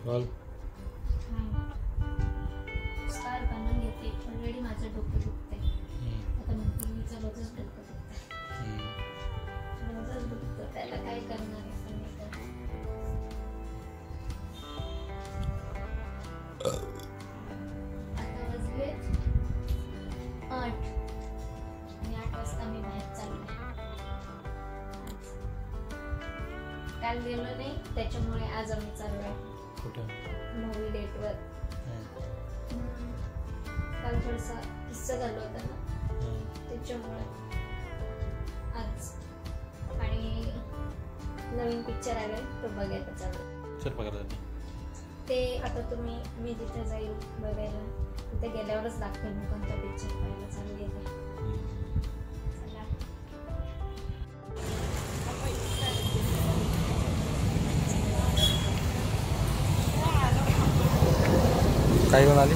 बोल. स्कार बनवून घेते. ऑलरेडी माझं डोकं दुखतंय. आता नंतर मी रोजच डोकं दुखतंय. रोजच दुखतं. त्याला काय करणार आहे सांगा तर. आता वाजले 8 आणि 8 वाजता मी बाहेर चालले. काल गेलो नाही त्याच्यामुळे आज आम्ही चाललो आहे. कुठं? मूवी डेटवर. काल थोडासा किस्सा झाला होता ना त्याच्यामुळे आज. आणि नवीन पिक्चर आलाय तो बघायला चालू. चल बघायला. ते आता मी जिथे जाईल बघायला तिथे गेल्यावरच दाखवेल मी कोणता पिक्चर पाहायला चालली आहे. काय घेऊन आली?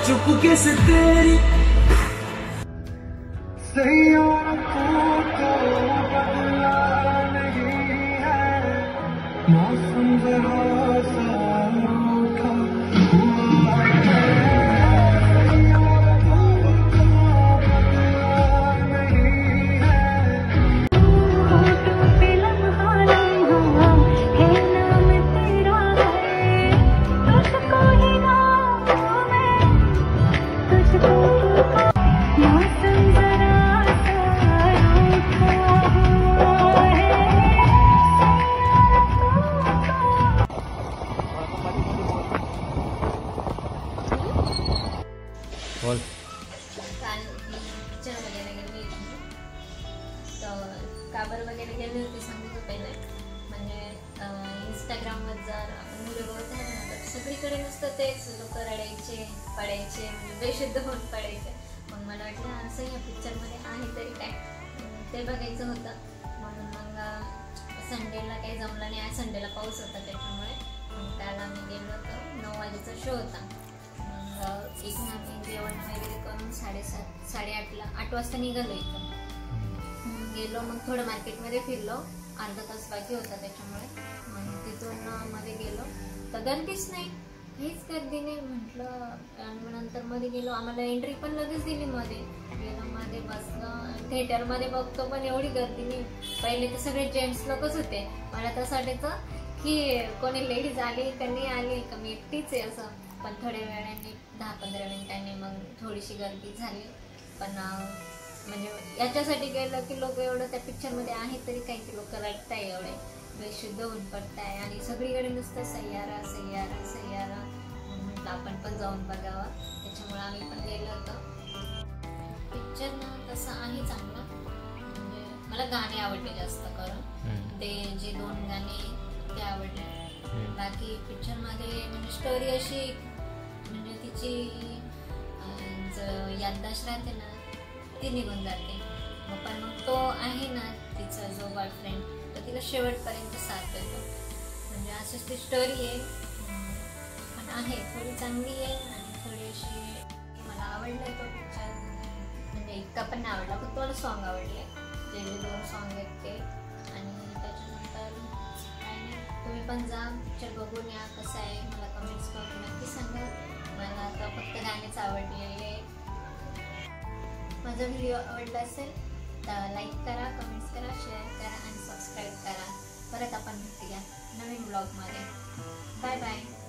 चुपके से तेरी सैयारा को बदला नहीं है मौसम जरा सा रूठा हुआ बोल. काल पिक्चर वगैरे गेली होती. तर का बरं वगैरे गेली होती सांगतो पहिले. म्हणजे इंस्टाग्रामवर जर आपण व्हिडिओ बघत आहे ना तर सगळीकडे नुसतं तेच लोक रडायचे पडायचे म्हणजे बेशुद्ध होऊन पडायचे. मग मला वाटलं असं या पिक्चरमध्ये आहे तरी काय ते बघायचं होतं. म्हणून मग संडेला काही जमलं नाही. आज संडेला पाऊस होता त्याच्यामुळे मग काल आम्ही गेलो होतो. 9 वाजेचा शो होता. एक आम्ही जेवण वगैरे करून 7:30 8 वाजता निघालो इथून. गेलो मग थोडं मार्केटमध्ये फिरलो. अर्धा तास बाकी होता त्याच्यामुळे मग तिथून मध्ये गेलो तर गर्दीच नाही, काहीच गर्दी नाही म्हटलं. आणि नंतर मध्ये गेलो. आम्हाला एंट्री पण लगेच दिली. मध्ये गेलो, मध्ये बसलो. थिएटरमध्ये बघतो पण एवढी गर्दी नाही. पहिले तर सगळे जेंट्स लोकच होते. मला तसं वाटायचं की कोणी लेडीज आली का नाही आली का मी एकटीच आहे असं. पण थोड्या वेळाने 10-15 मिनिटांनी मग थोडीशी गर्दी झाली. पण म्हणजे याच्यासाठी गेलं की लोक एवढं त्या पिक्चरमध्ये आहेत तरी काही लोक रडताय एवढे बेशुद्ध होऊन पडताय. आणि सगळीकडे नुसतं सय्यारा सय्यारा सय्यारा. म्हटलं आपण पण जाऊन बघावं. त्याच्यामुळे आम्ही पण गेलो होतो. पिक्चर ना तसं आहे चांगला. म्हणजे मला गाणे आवडले जास्त करून. ते जे 2 गाणे ते आवडले. बाकी पिक्चरमध्ये म्हणजे स्टोरी अशी म्हणजे तिची याददाश्त राहते ना ती निघून जाते. पण मग तो आहे ना तिचा जो बॉयफ्रेंड तर तिला शेवटपर्यंत साथ देतो. म्हणजे अशीच ती स्टोरी आहे. पण आहे थोडी चांगली आहे आणि थोडी अशी मला आवडलं तो पिक्चर. म्हणजे इतका पण नाही आवडला पण थोडं सॉन्ग आवडले. जे 2 सॉन्ग आहेत ते. आणि त्याच्यानंतर काय नाही तुम्ही पण जा पिक्चर बघून या. कसं आहे मला कमेंट्स करून नक्की सांगा. मला आता फक्त गाणेच आवडलेले. माझा व्हिडिओ आवडला असेल तर लाईक करा, कमेंट्स करा, शेअर करा आणि सबस्क्राईब करा. परत आपण आपण भेटूया नवीन ब्लॉगमध्ये. Bye bye.